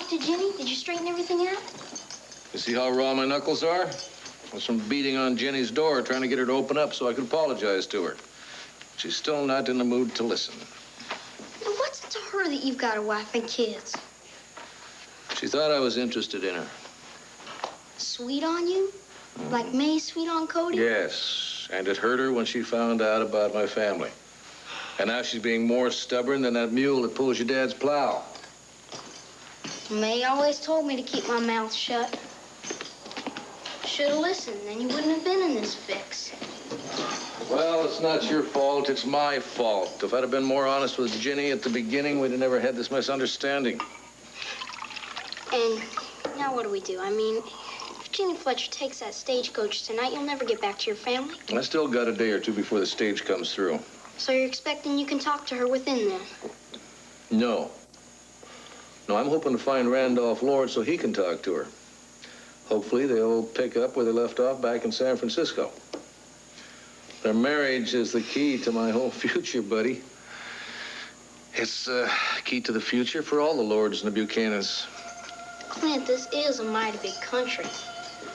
talk to Jenny? Did you straighten everything out? You see how raw my knuckles are? I was from beating on Jenny's door, trying to get her to open up so I could apologize to her. She's still not in the mood to listen. Well, what's it to her that you've got a wife and kids? She thought I was interested in her. Sweet on you? Like May's sweet on Cody? Yes, and it hurt her when she found out about my family. And now she's being more stubborn than that mule that pulls your dad's plow. May always told me to keep my mouth shut. Should have listened, then you wouldn't have been in this fix. Well, it's not your fault, it's my fault. If I'd have been more honest with Ginny at the beginning, we'd have never had this misunderstanding. And now what do we do? I mean, if Ginny Fletcher takes that stagecoach tonight, you'll never get back to your family. I still got a day or two before the stage comes through. So you're expecting you can talk to her within then? No. No, I'm hoping to find Randolph Lord so he can talk to her. Hopefully they'll pick up where they left off back in San Francisco. Their marriage is the key to my whole future, buddy. It's the key to the future for all the Lords and the Buchanans. Clint, this is a mighty big country.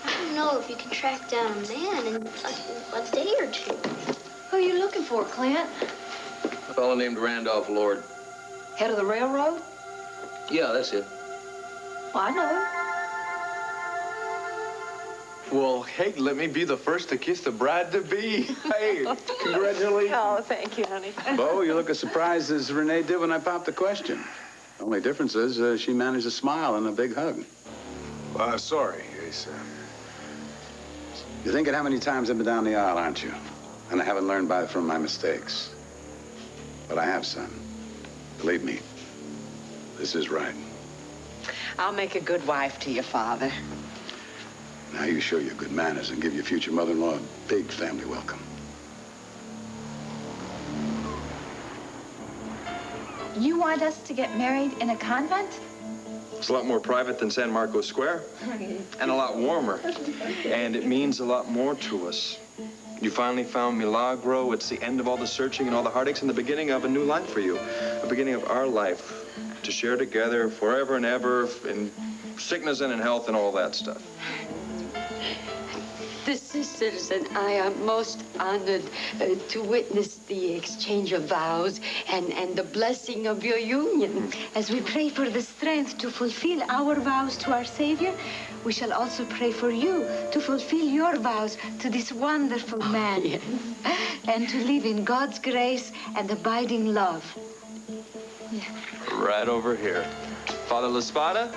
I don't know if you can track down a man in a day or two. Who are you looking for, Clint? A fellow named Randolph Lord. Head of the railroad? Yeah, that's it. Well, I know him. Well, hey, let me be the first to kiss the bride-to-be. Hey, congratulations. Oh, thank you, honey. Bo, you look as surprised as Renee did when I popped the question. The only difference is she managed a smile and a big hug. Sorry, Ace. You're thinking how many times I've been down the aisle, aren't you? And I haven't learned from my mistakes. But I have, son. Believe me, this is right. I'll make a good wife to your father. Now you show your good manners and give your future mother-in-law a big family welcome. You want us to get married in a convent? It's a lot more private than San Marcos Square, and a lot warmer. And it means a lot more to us. You finally found Milagro. It's the end of all the searching and all the heartaches and the beginning of a new life for you. The beginning of our life to share together forever and ever in sickness and in health and all that stuff. The sisters and I are most honored to witness the exchange of vows and the blessing of your union. As we pray for the strength to fulfill our vows to our Savior, we shall also pray for you to fulfill your vows to this wonderful man. Yes. And to live in God's grace and abiding love. Yeah. Right over here. Father La Spada?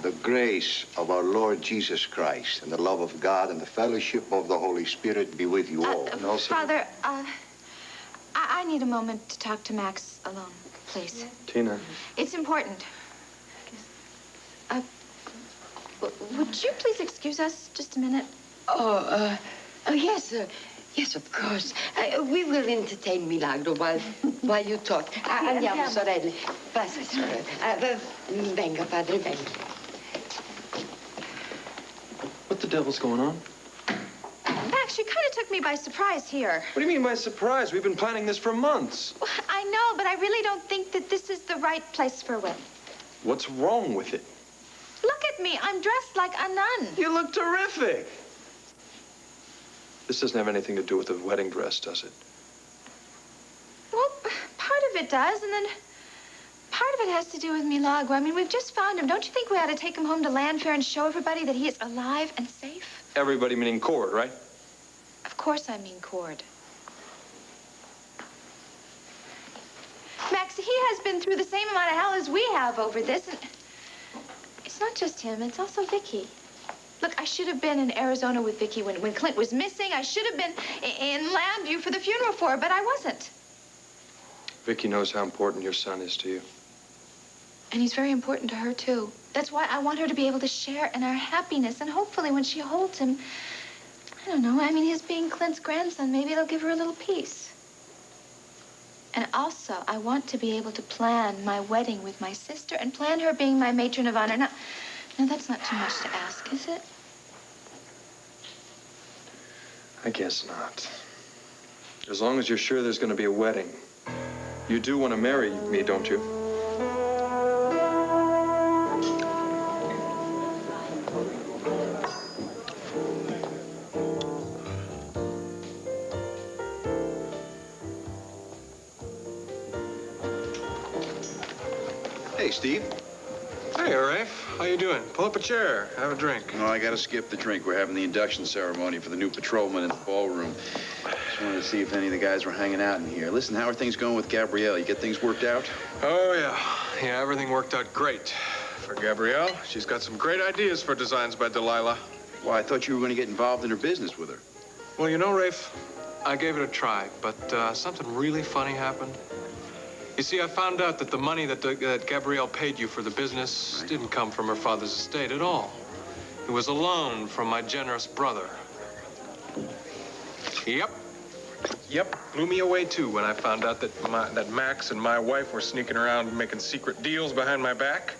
The grace of our Lord Jesus Christ and the love of God and the fellowship of the Holy Spirit be with you all. And also, Father, I need a moment to talk to Max alone, please. Tina. It's important. Would you please excuse us just a minute? Oh, yes, yes, of course. We will entertain Milagro while you talk. Andiamo, sorelle. Passa, sorelle. Venga, padre, venga. What the devil's going on? Max, you kind of took me by surprise here. What do you mean by surprise? We've been planning this for months. Well, I know, but I really don't think that this is the right place for a wedding. What's wrong with it? Look at me. I'm dressed like a nun. You look terrific. This doesn't have anything to do with the wedding dress, does it? Well, part of it does, and then part of it has to do with Milagro. I mean, we've just found him. Don't you think we ought to take him home to Landfair and show everybody that he is alive and safe? Everybody meaning Cord, right? Of course I mean Cord. Max, he has been through the same amount of hell as we have over this, and it's not just him, it's also Vicky. Look, I should have been in Arizona with Vicky when Clint was missing. I should have been in Lambview for the funeral for her, but I wasn't. Vicky knows how important your son is to you. And he's very important to her, too. That's why I want her to be able to share in our happiness. And hopefully when she holds him, I don't know, I mean, his being Clint's grandson, maybe it'll give her a little peace. And also, I want to be able to plan my wedding with my sister and plan her being my matron of honor. Now, that's not too much to ask, is it? I guess not. As long as you're sure there's going to be a wedding. You do want to marry me, don't you? Hey, Steve. Hey, Rafe. How you doing? Pull up a chair. Have a drink. No, I gotta skip the drink. We're having the induction ceremony for the new patrolman in the ballroom. Just wanted to see if any of the guys were hanging out in here. Listen, how are things going with Gabrielle? You get things worked out? Oh, yeah. Yeah, everything worked out great. For Gabrielle, she's got some great ideas for designs by Delilah. Well, I thought you were going to get involved in her business with her. Well, you know, Rafe, I gave it a try, but something really funny happened. You see, I found out that the money that Gabrielle paid you for the business didn't come from her father's estate at all. It was a loan from my generous brother. Yep, blew me away, too, when I found out that Max and my wife were sneaking around making secret deals behind my back.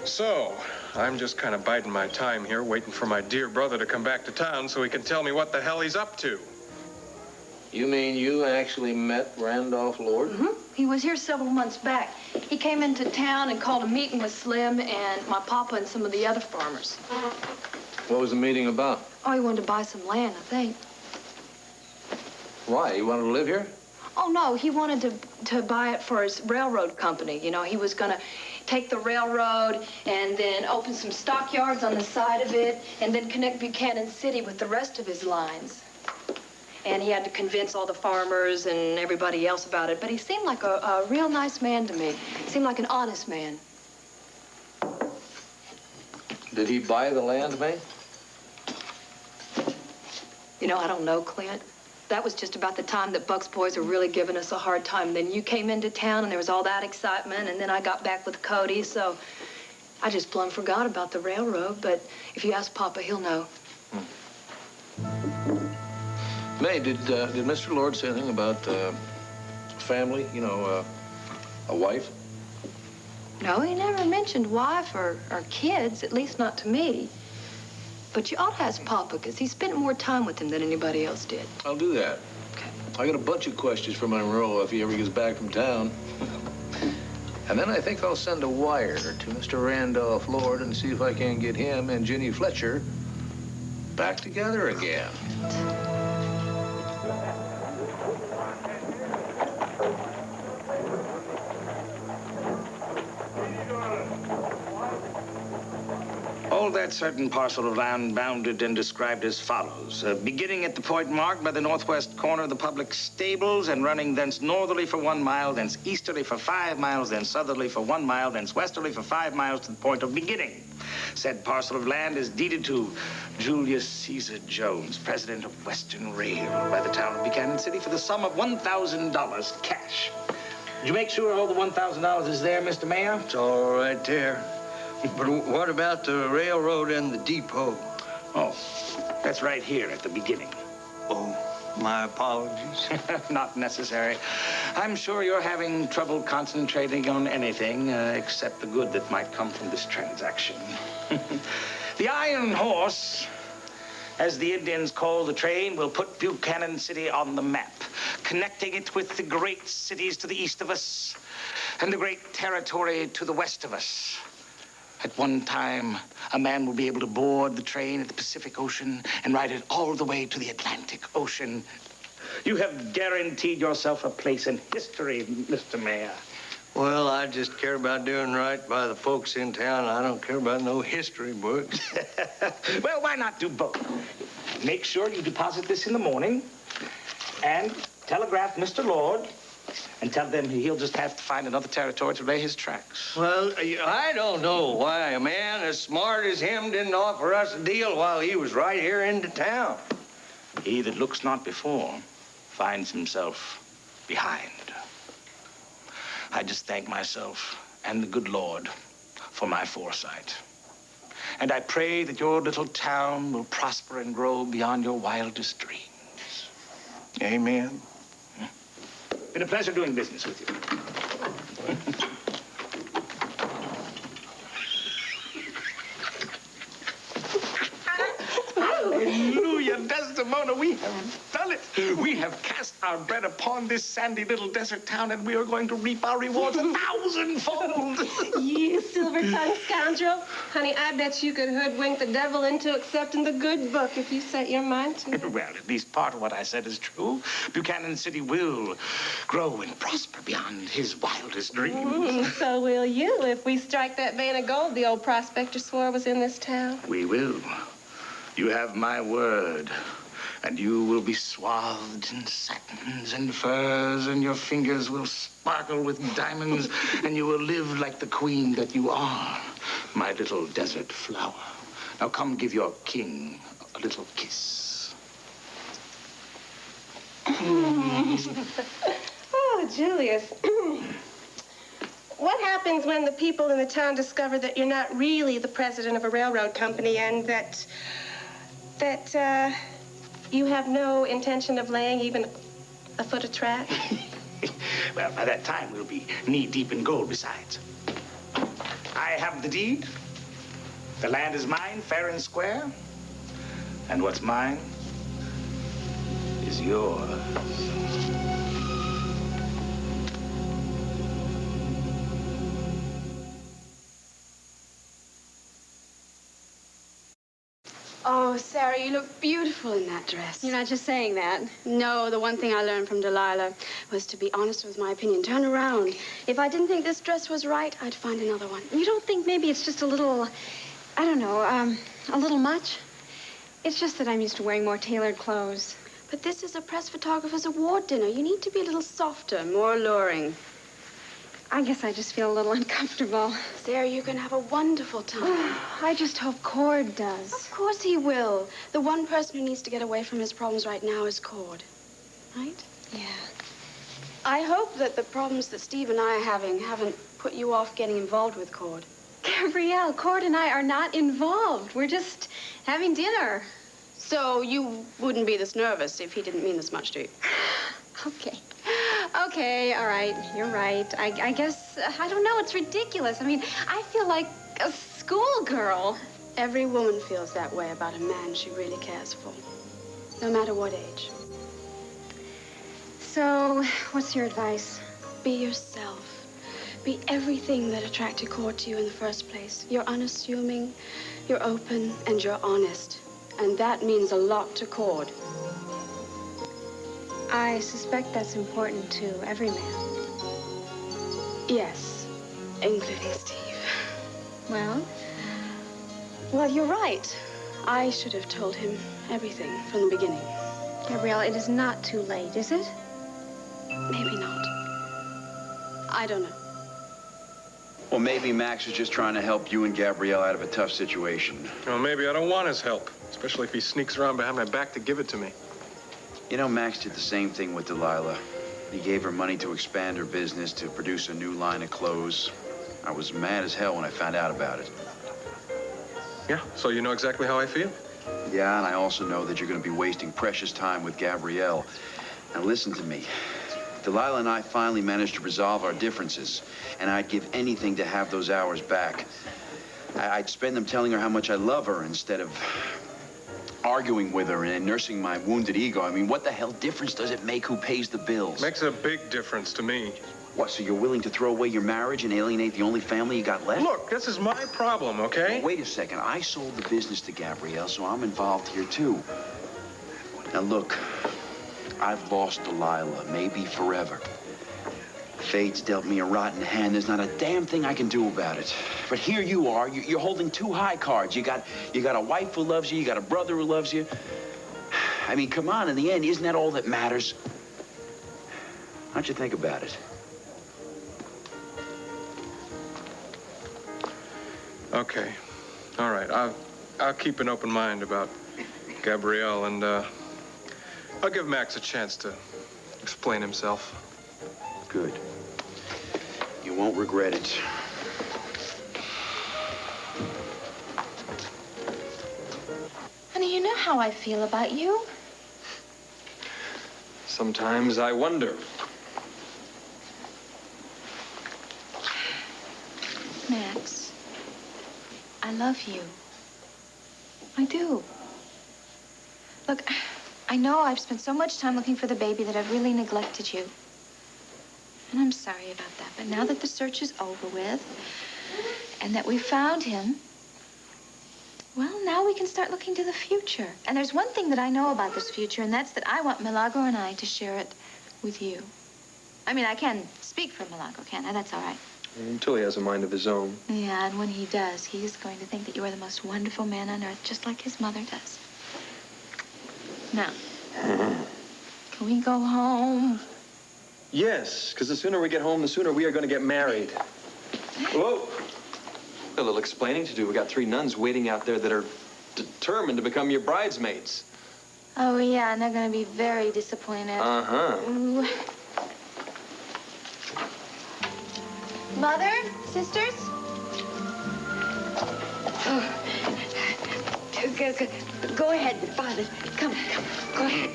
So, I'm just kind of biding my time here, waiting for my dear brother to come back to town so he can tell me what the hell he's up to. You mean you actually met Randolph Lord? Mm-hmm. He was here several months back. He came into town and called a meeting with Slim and my papa and some of the other farmers. What was the meeting about? Oh, he wanted to buy some land, I think. Why? You wanted to live here? Oh, no, he wanted to buy it for his railroad company. You know, he was going to take the railroad and then open some stockyards on the side of it and then connect Buchanan City with the rest of his lines. And he had to convince all the farmers and everybody else about it. But he seemed like a real nice man to me. He seemed like an honest man. Did he buy the land, May? You know, I don't know, Clint. That was just about the time that Buck's boys were really giving us a hard time. Then you came into town and there was all that excitement, and then I got back with Cody, so I just plumb forgot about the railroad. But if you ask Papa, he'll know. May, did Mr. Lord say anything about family? You know, a wife? No, he never mentioned wife or kids, at least not to me. But you ought to ask Papa, because he spent more time with him than anybody else did. I'll do that. Okay. I got a bunch of questions for Monroe if he ever gets back from town. And then I think I'll send a wire to Mr. Randolph Lord and see if I can get him and Ginny Fletcher back together again. All that certain parcel of land bounded and described as follows. Beginning at the point marked by the northwest corner of the public stables and running thence northerly for 1 mile, thence easterly for 5 miles, then southerly for 1 mile, thence westerly for 5 miles to the point of beginning. Said parcel of land is deeded to Julius Caesar Jones, president of Western Rail, by the town of Buchanan City for the sum of $1,000 cash. Did you make sure all the $1,000 is there, Mr. Mayor? It's all right there. But what about the railroad and the depot? Oh, that's right here at the beginning. Oh, my apologies. Not necessary. I'm sure you're having trouble concentrating on anything except the good that might come from this transaction. The Iron Horse, as the Indians call the train, will put Buchanan City on the map, connecting it with the great cities to the east of us and the great territory to the west of us. At one time, a man will be able to board the train at the Pacific Ocean and ride it all the way to the Atlantic Ocean. You have guaranteed yourself a place in history, Mr. Mayor. Well, I just care about doing right by the folks in town. I don't care about no history books. Well, why not do both? Make sure you deposit this in the morning and telegraph Mr. Lord and tell them he'll just have to find another territory to lay his tracks. Well, I don't know why a man as smart as him didn't offer us a deal while he was right here into town. He that looks not before finds himself behind. I just thank myself and the good Lord for my foresight. And I pray that your little town will prosper and grow beyond your wildest dreams. Amen. Been a pleasure doing business with you. Hallelujah, testimony. Governor, we have done it. We have cast our bread upon this sandy little desert town, and we are going to reap our rewards 1,000-fold. You silver-tongued scoundrel. Honey, I bet you could hoodwink the devil into accepting the good book if you set your mind to it. Well, at least part of what I said is true. Buchanan City will grow and prosper beyond his wildest dreams. So will you if we strike that vein of gold the old prospector swore was in this town. We will. You have my word. And you will be swathed in satins and furs, and your fingers will sparkle with diamonds, and you will live like the queen that you are, my little desert flower. Now come give your king a little kiss. Oh, Julius. What happens when the people in the town discover that you're not really the president of a railroad company and that you have no intention of laying even a foot of track? Well, by that time, we'll be knee-deep in gold besides. I have the deed. The land is mine, fair and square. And what's mine is yours. Oh, Sarah, you look beautiful in that dress. You're not just saying that. No, the one thing I learned from Delilah was to be honest with my opinion. Turn around. If I didn't think this dress was right, I'd find another one. You don't think maybe it's just a little, I don't know, a little much? It's just that I'm used to wearing more tailored clothes. But this is a press photographer's award dinner. You need to be a little softer, more alluring. I guess I just feel a little uncomfortable. Sarah, you're going to have a wonderful time. I just hope Cord does. Of course he will. The one person who needs to get away from his problems right now is Cord. Right? Yeah. I hope that the problems that Steve and I are having haven't put you off getting involved with Cord. Gabrielle, Cord and I are not involved. We're just having dinner. So you wouldn't be this nervous if he didn't mean this much to you? Okay. Okay, all right. You're right. I guess, I don't know. It's ridiculous. I mean, I feel like a schoolgirl. Every woman feels that way about a man she really cares for, no matter what age. So, what's your advice? Be yourself. Be everything that attracted Cord to you in the first place. You're unassuming, you're open, and you're honest. And that means a lot to Cord. I suspect that's important to every man. Yes, including Steve. Well? Well, you're right. I should have told him everything from the beginning. Gabrielle, it is not too late, is it? Maybe not. I don't know. Well, maybe Max is just trying to help you and Gabrielle out of a tough situation. Well, maybe I don't want his help, especially if he sneaks around behind my back to give it to me. You know, Max did the same thing with Delilah. He gave her money to expand her business, to produce a new line of clothes. I was mad as hell when I found out about it. Yeah, so you know exactly how I feel? Yeah, and I also know that you're going to be wasting precious time with Gabrielle. Now, listen to me. Delilah and I finally managed to resolve our differences, and I'd give anything to have those hours back. I'd spend them telling her how much I love her instead of arguing with her and nursing my wounded ego. I mean, what the hell difference does it make who pays the bills? Makes a big difference to me. What, so you're willing to throw away your marriage and alienate the only family you got left? Look, this is my problem, okay? Well, wait a second. I sold the business to Gabrielle, so I'm involved here, too. Now, look, I've lost Delilah, maybe forever. Fate's dealt me a rotten hand. There's not a damn thing I can do about it. But here you are. You're holding two high cards. You got a wife who loves you. You got a brother who loves you. I mean, come on. In the end, isn't that all that matters? Why don't you think about it? Okay. All right. I'll keep an open mind about Gabrielle, and I'll give Max a chance to explain himself. Good. You won't regret it. Honey, you know how I feel about you. Sometimes I wonder. Max, I love you. I do. Look, I know I've spent so much time looking for the baby that I've really neglected you. And I'm sorry about that. But now that the search is over with and that we found him, well, now we can start looking to the future. And there's one thing that I know about this future, and that's that I want Milagro and I to share it with you. I mean, I can speak for Milagro, can't I? That's all right. Until he has a mind of his own. Yeah, and when he does, he is going to think that you are the most wonderful man on earth, just like his mother does. Now, can we go home? Yes, because the sooner we get home, the sooner we are going to get married. Whoa. A little explaining to do. We got 3 nuns waiting out there that are determined to become your bridesmaids. Oh, yeah, and they're going to be very disappointed. Uh-huh. Ooh. Mother? Sisters? Oh. Go ahead, Father. Come, go ahead.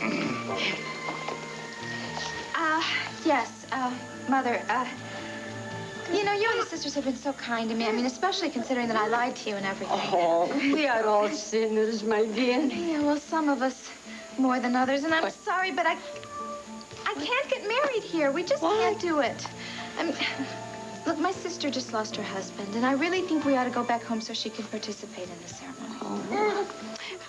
Yes, Mother, you know, you and the sisters have been so kind to me. I mean, especially considering that I lied to you and everything. Oh, we are all sinners, my dear. Yeah, well, some of us more than others, and I'm sorry, but I can't get married here. We just can't do it. Look, my sister just lost her husband, and I really think we ought to go back home so she can participate in the ceremony. Oh,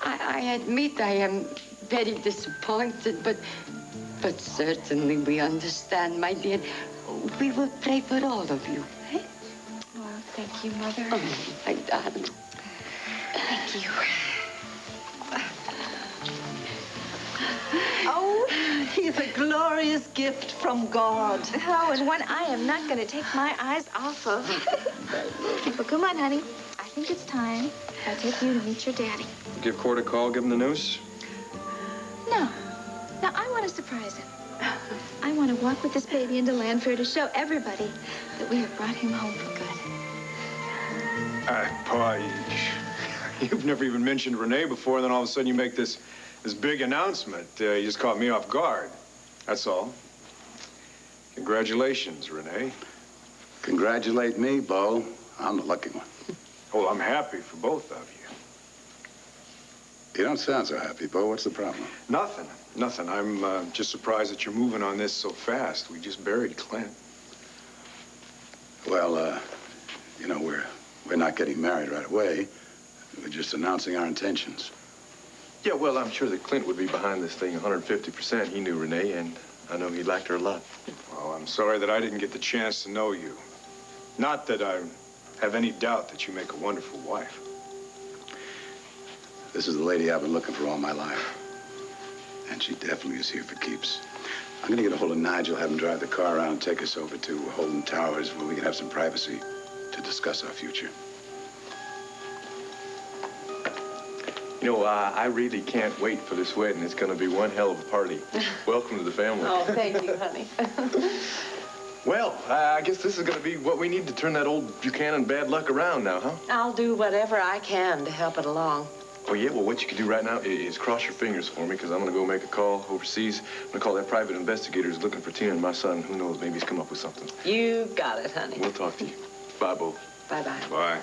I admit I am very disappointed, but certainly we understand, my dear. We will pray for all of you. Eh? Oh, thank you, Mother. Oh, my darling. Thank you. Oh, he's a glorious gift from God. Oh, and one I am not going to take my eyes off of. Well, come on, honey. I think it's time I take you to meet your daddy. Give Court a call, give him the news? No. Now, I want to surprise him. I want to walk with this baby into Landfair to show everybody that we have brought him home for good. Pa, you've never even mentioned Renee before, and then all of a sudden you make this big announcement. You just caught me off guard. That's all. Congratulations, Renee. Congratulate me, Bo. I'm the lucky one. Well, I'm happy for both of you. You don't sound so happy, Bo. What's the problem? Nothing. I'm just surprised that you're moving on this so fast. We just buried Clint. Well, you know, we're not getting married right away. We're just announcing our intentions. Yeah, well, I'm sure that Clint would be behind this thing 150%. He knew Renee, and I know he liked her a lot. Well, I'm sorry that I didn't get the chance to know you. Not that I have any doubt that you make a wonderful wife. This is the lady I've been looking for all my life. And she definitely is here for keeps. I'm gonna get a hold of Nigel, have him drive the car around and take us over to Holden Towers where we can have some privacy to discuss our future. You know, I really can't wait for this wedding. It's going to be one hell of a party. Welcome to the family. Oh, thank you, honey. Well, I guess this is going to be what we need to turn that old Buchanan bad luck around now, huh? I'll do whatever I can to help it along. Oh, yeah? Well, what you can do right now is cross your fingers for me, because I'm going to go make a call overseas. I'm going to call that private investigator who's looking for Tina and my son. Who knows? Maybe he's come up with something. You got it, honey. We'll talk to you. Bye, Bo. Bye-bye. Bye.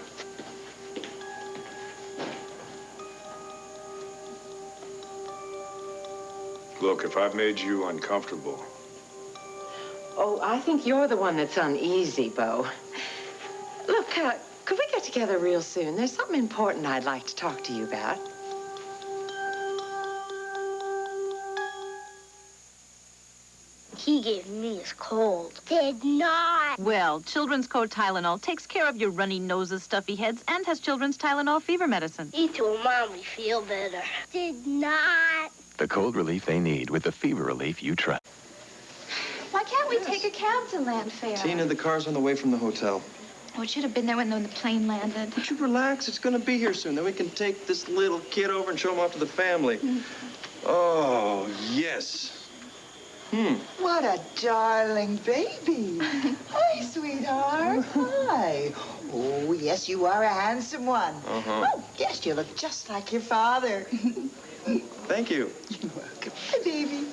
Look, if I've made you uncomfortable... Oh, I think you're the one that's uneasy, Bo. Look, could we get together real soon? There's something important I'd like to talk to you about. He gave me his cold. Did not. Well, Children's Code Tylenol takes care of your runny noses, stuffy heads, and has Children's Tylenol fever medicine. He told Mommy feel better. Did not. The cold relief they need with the fever relief you trust. Why can't we take a cab to Landfair? Tina, the car's on the way from the hotel. Oh, it should have been there when the plane landed. Would you relax? It's going to be here soon. Then we can take this little kid over and show him off to the family. Oh, yes. What a darling baby. Hi, sweetheart. Hi. Oh, yes, you are a handsome one. Uh-huh. Oh, yes, you look just like your father. Thank you. You're welcome. Hi, baby.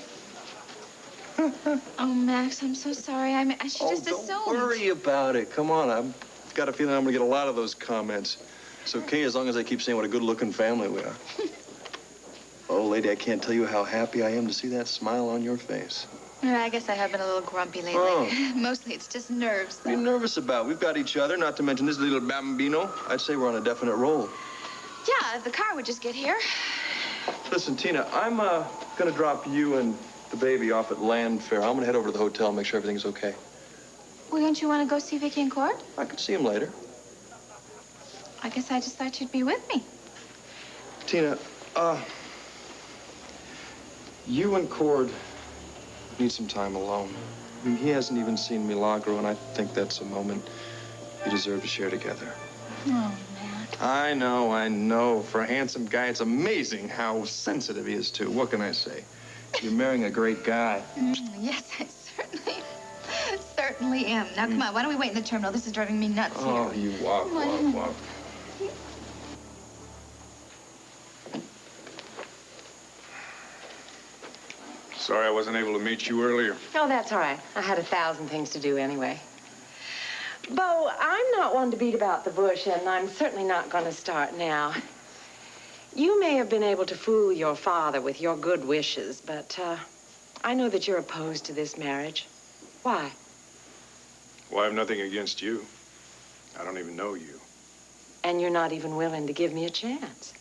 Oh, Max, I'm so sorry. She just assumed. Don't worry about it. Come on. I've got a feeling I'm going to get a lot of those comments. It's okay as long as I keep saying what a good-looking family we are. Oh, lady, I can't tell you how happy I am to see that smile on your face. I guess I have been a little grumpy lately. Oh. Mostly it's just nerves. What are you nervous about? We've got each other, not to mention this little bambino. I'd say we're on a definite roll. Yeah, if the car would just get here. Listen, Tina, I'm gonna drop you and the baby off at Land Fair. I'm gonna head over to the hotel and make sure everything's okay. Well, don't you want to go see Vicky and Cord? I could see him later. I guess I just thought you'd be with me. Tina, you and Cord need some time alone. I mean, he hasn't even seen Milagro, and I think that's a moment you deserve to share together. Oh, Matt. I know. For a handsome guy, it's amazing how sensitive he is, too. What can I say? You're marrying a great guy. Yes, I certainly am. Now, come on, why don't we wait in the terminal? This is driving me nuts here. Oh, you walk. Sorry I wasn't able to meet you earlier. Oh, that's all right. I had 1,000 things to do anyway. Bo, I'm not one to beat about the bush, and I'm certainly not going to start now. You may have been able to fool your father with your good wishes, but I know that you're opposed to this marriage. Why? Well, I have nothing against you. I don't even know you. And you're not even willing to give me a chance.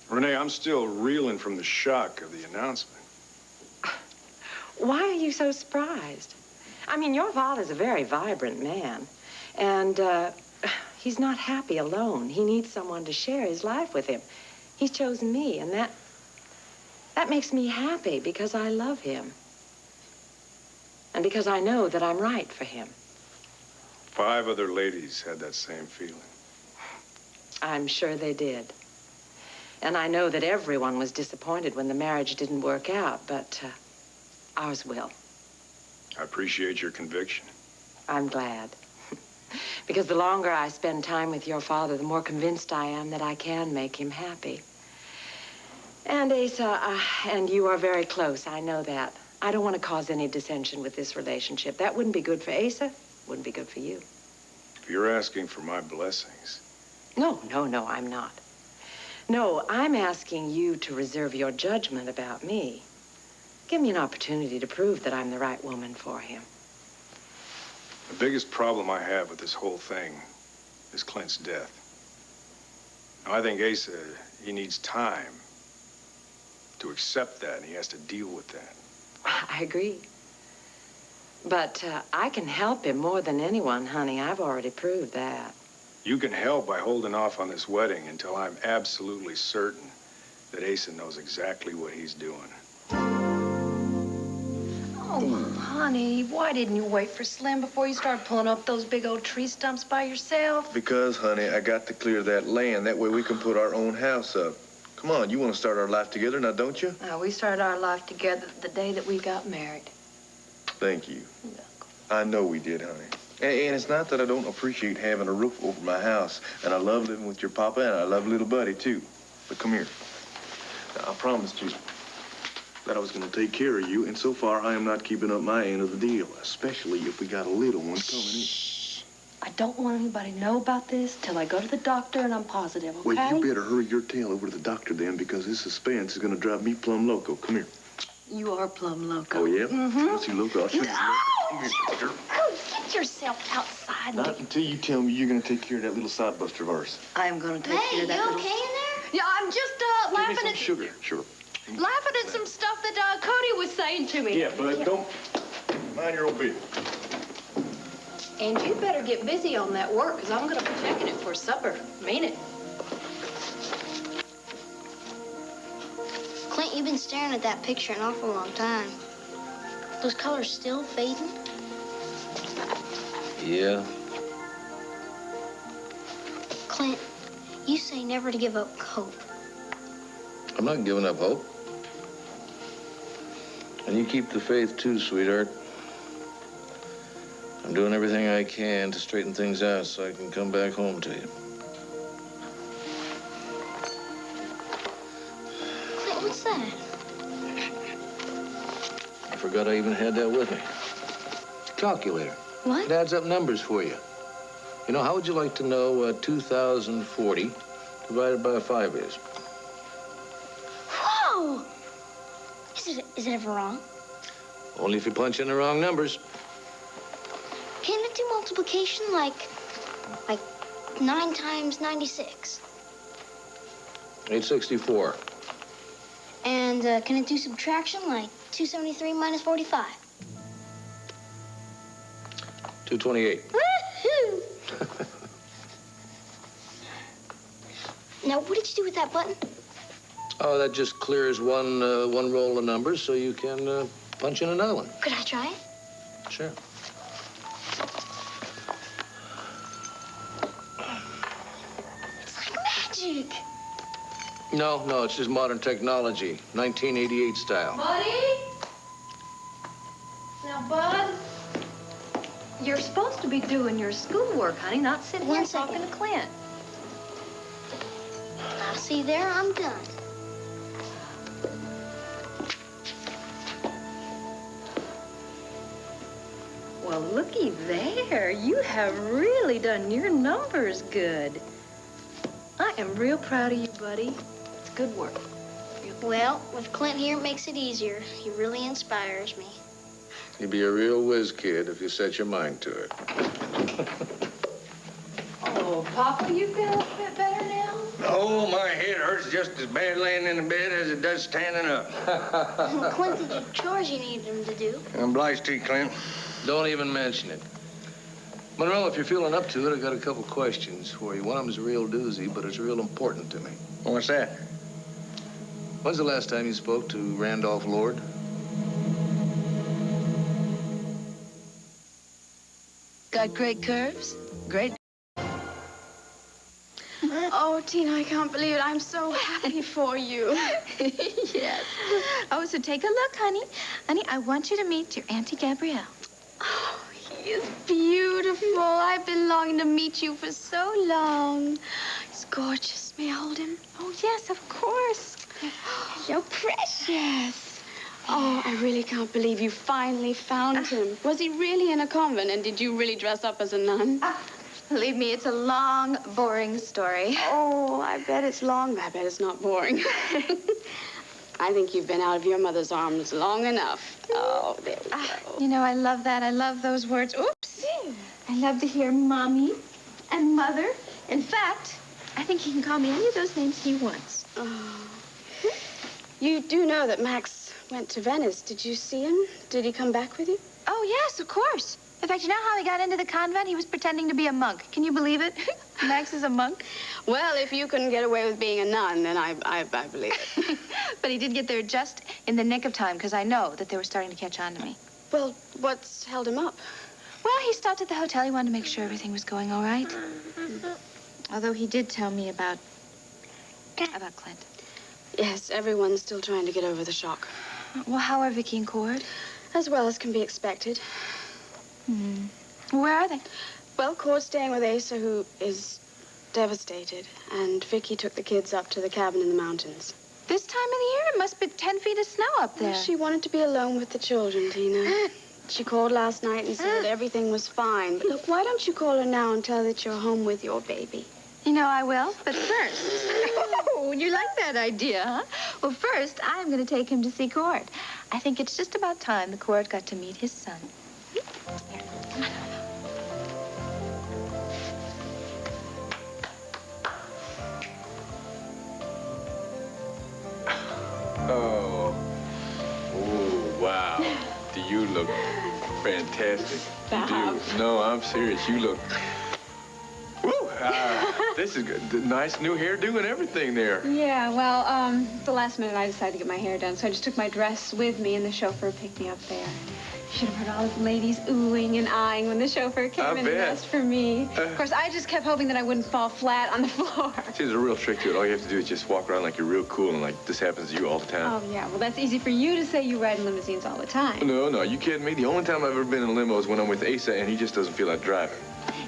Renee, I'm still reeling from the shock of the announcement. Why are you so surprised? I mean, your father's a very vibrant man, and he's not happy alone. He needs someone to share his life with him. He's chosen me, and that makes me happy because I love him. And because I know that I'm right for him. 5 other ladies had that same feeling. I'm sure they did. And I know that everyone was disappointed when the marriage didn't work out, but ours will. I appreciate your conviction. I'm glad. Because the longer I spend time with your father, the more convinced I am that I can make him happy. And Asa, and you are very close, I know that. I don't want to cause any dissension with this relationship. That wouldn't be good for Asa, wouldn't be good for you. If you're asking for my blessings. No, I'm not. No, I'm asking you to reserve your judgment about me. Give me an opportunity to prove that I'm the right woman for him. The biggest problem I have with this whole thing is Clint's death. Now, I think Asa, he needs time to accept that, and he has to deal with that. I agree. But I can help him more than anyone, honey. I've already proved that. You can help by holding off on this wedding until I'm absolutely certain that Asa knows exactly what he's doing. Oh, honey, why didn't you wait for Slim before you started pulling up those big old tree stumps by yourself? Because, honey, I got to clear that land. That way we can put our own house up. Come on, you want to start our life together now, don't you? We started our life together the day that we got married. Thank you. I know we did, honey. And it's not that I don't appreciate having a roof over my house. And I love living with your papa, and I love little buddy, too. But come here. Now, I promised you that I was going to take care of you, and so far I am not keeping up my end of the deal, especially if we got a little one coming in. I don't want anybody to know about this till I go to the doctor and I'm positive, okay? Well, you better hurry your tail over to the doctor then, because this suspense is going to drive me plumb loco. Come here. You are plumb loco. Oh, yeah? Mm-hmm. Let's see, loco. I'll show you. Come here, sister. Get yourself outside. Not until you tell me you're going to take care of that little side buster of ours. I am going to take care of that. Hey, you little... okay in there? Yeah, I'm just laughing at Sugar, sure. laughing at some stuff that Cody was saying to me. Yeah, but don't mind your own business. And you better get busy on that work, because I'm going to be checking it for supper. Mean it. Clint, you've been staring at that picture an awful long time. Those colors still fading? Yeah. Clint, you say never to give up hope. I'm not giving up hope. And you keep the faith, too, sweetheart. I'm doing everything I can to straighten things out so I can come back home to you. Clint, what's that? I forgot I even had that with me. Calculator. What? It adds up numbers for you. You know, how would you like to know what 2,040 divided by 5 is? Whoa! Is it ever wrong? Only if you punch in the wrong numbers. Can it do multiplication like 9 times 96? 864. And can it do subtraction like 273 minus 45? 228. Woohoo! Now, what did you do with that button? Oh, that just clears one roll of numbers so you can punch in another one. Could I try it? Sure. It's like magic. No, it's just modern technology. 1988 style. Buddy? Now, Bud, you're supposed to be doing your schoolwork, honey, not sitting here talking to Clint. Now, see there, I'm done. Well, looky there. You have really done your numbers good. I am real proud of you, buddy. It's good work. Well, with Clint here, it makes it easier. He really inspires me. You'd be a real whiz kid if you set your mind to it. Oh, Papa, you feel a bit better now? Oh, my head hurts just as bad laying in the bed as it does standing up. Clint did the chores you needed him to do. I'm obliged to you, Clint. Don't even mention it. Monroe, if you're feeling up to it, I got a couple questions for you. One of them's a real doozy, but it's real important to me. What's that? When's the last time you spoke to Randolph Lord? Got great curves? Great. Oh, Tina, I can't believe it. I'm so happy for you. Yes. Oh, so take a look, honey. Honey, I want you to meet your Auntie Gabrielle. Oh, he is beautiful. I've been longing to meet you for so long. He's gorgeous. May I hold him? Oh, yes, of course. You're precious. Oh, I really can't believe you finally found him. Was he really in a convent, and did you really dress up as a nun? Believe me, it's a long, boring story. Oh, I bet it's long. I bet it's not boring. I think you've been out of your mother's arms long enough. Oh, there we go. You know, I love that. I love those words. Oops. I love to hear Mommy and Mother. In fact, I think he can call me any of those names he wants. Oh. You do know that Max went to Venice. Did you see him? Did he come back with you? Oh, yes, of course. In fact, you know how he got into the convent? He was pretending to be a monk. Can you believe it? Max is a monk. Well, if you couldn't get away with being a nun, then I believe it. But he did get there just in the nick of time, because I know that they were starting to catch on to me. Well, what's held him up? Well, he stopped at the hotel. He wanted to make sure everything was going all right. Although he did tell me about Clint. Yes, everyone's still trying to get over the shock. Well, how are Vicky and Cord? As well as can be expected. Where are they? Well, Cord's staying with Asa, who is devastated, and Vicky took the kids up to the cabin in the mountains. This time of the year, it must be 10 feet of snow up there. Well, she wanted to be alone with the children, Tina. She called last night and said everything was fine. But look, why don't you call her now and tell her that you're home with your baby? You know, I will, but first... Oh, you like that idea, huh? Well, first, I'm going to take him to see Cord. I think it's just about time the Cord got to meet his son. Here, come on. Oh, wow. Do you look fantastic? Stop. You do. No, I'm serious. You look... Woo! This is good. The nice new hairdo and everything there. Yeah, well, at the last minute I decided to get my hair done, so I just took my dress with me, and the chauffeur picked me up there. You should have heard all the ladies oohing and eyeing when the chauffeur came in and asked for me. Of course, I just kept hoping that I wouldn't fall flat on the floor. See, there's a real trick to it. All you have to do is just walk around like you're real cool and like this happens to you all the time. Oh, yeah, well, that's easy for you to say. You ride in limousines all the time. No, you kidding me? The only time I've ever been in a limo is when I'm with Asa and he just doesn't feel like driving.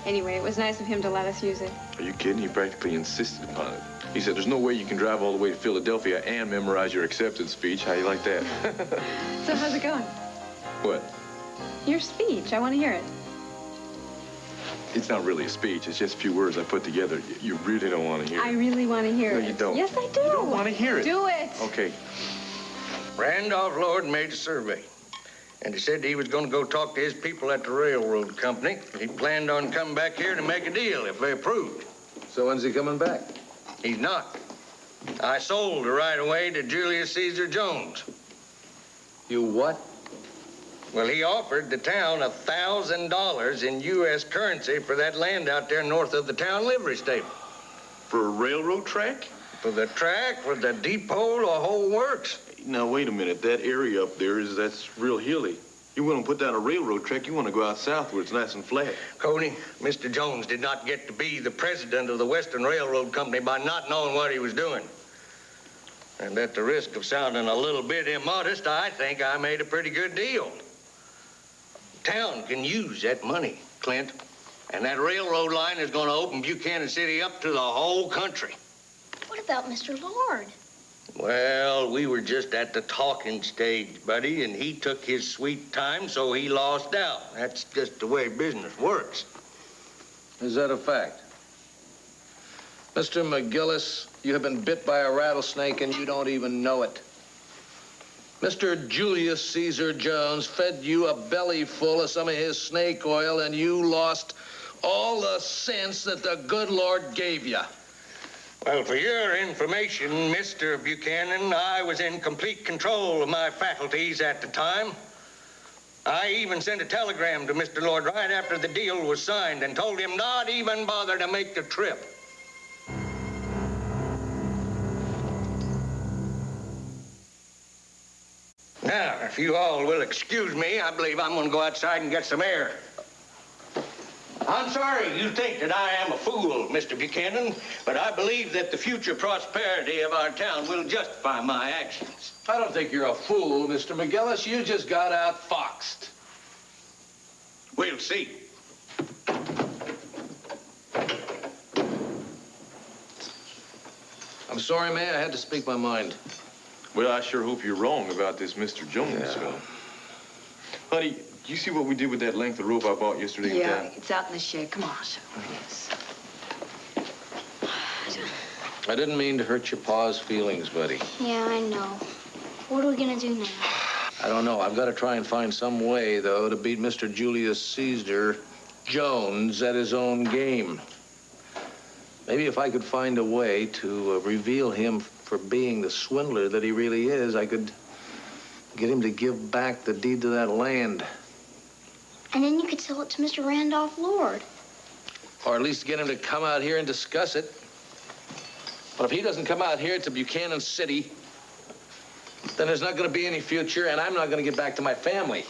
Anyway, it was nice of him to let us use it. Are you kidding? He practically insisted upon it. He said, there's no way you can drive all the way to Philadelphia and memorize your acceptance speech. How you like that? So how's it going? What? Your speech. I want to hear it. It's not really a speech. It's just a few words I put together. You really don't want to hear it. I really want to hear it. No, you don't. Yes, I do. You don't want to hear it. Do it. Okay. Randolph Lord made a survey, and he said he was going to go talk to his people at the railroad company. He planned on coming back here to make a deal if they approved. So when's he coming back? He's not. I sold the right-of-way to Julius Caesar Jones. You what? Well, he offered the town $1,000 in U.S. currency for that land out there north of the town livery stable. For a railroad track? For the track, for the depot, the whole works. Now, wait a minute. That area up there, that's real hilly. You want to put down a railroad track, you want to go out south where it's nice and flat. Coney, Mr. Jones did not get to be the president of the Western Railroad Company by not knowing what he was doing. And at the risk of sounding a little bit immodest, I think I made a pretty good deal. Town can use that money, Clint. And that railroad line is going to open Buchanan City up to the whole country. What about Mr. Lord? Well, we were just at the talking stage, buddy, and he took his sweet time, so he lost out. That's just the way business works. Is that a fact? Mr. McGillis, you have been bit by a rattlesnake and you don't even know it. Mr. Julius Caesar Jones fed you a belly full of some of his snake oil and you lost all the sense that the good Lord gave you. Well, for your information, Mr. Buchanan, I was in complete control of my faculties at the time. I even sent a telegram to Mr. Lord right after the deal was signed and told him not even bother to make the trip. Now, if you all will excuse me, I believe I'm going to go outside and get some air. I'm sorry you think that I am a fool, Mr. Buchanan, but I believe that the future prosperity of our town will justify my actions. I don't think you're a fool, Mr. McGillis. You just got outfoxed. We'll see. I'm sorry, man. I had to speak my mind. Well, I sure hope you're wrong about this Mr. Jones fellow. Honey, you see what we did with that length of rope I bought yesterday? Yeah, it's out in the shed. Come on, I'll show you where it is. I didn't mean to hurt your pa's feelings, buddy. Yeah, I know. What are we gonna do now? I don't know. I've got to try and find some way, though, to beat Mr. Julius Caesar Jones at his own game. Maybe if I could find a way to reveal him for being the swindler that he really is, I could get him to give back the deed to that land. And then you could sell it to Mr. Randolph Lord. Or at least get him to come out here and discuss it. But if he doesn't come out here to Buchanan City, then there's not going to be any future, and I'm not going to get back to my family.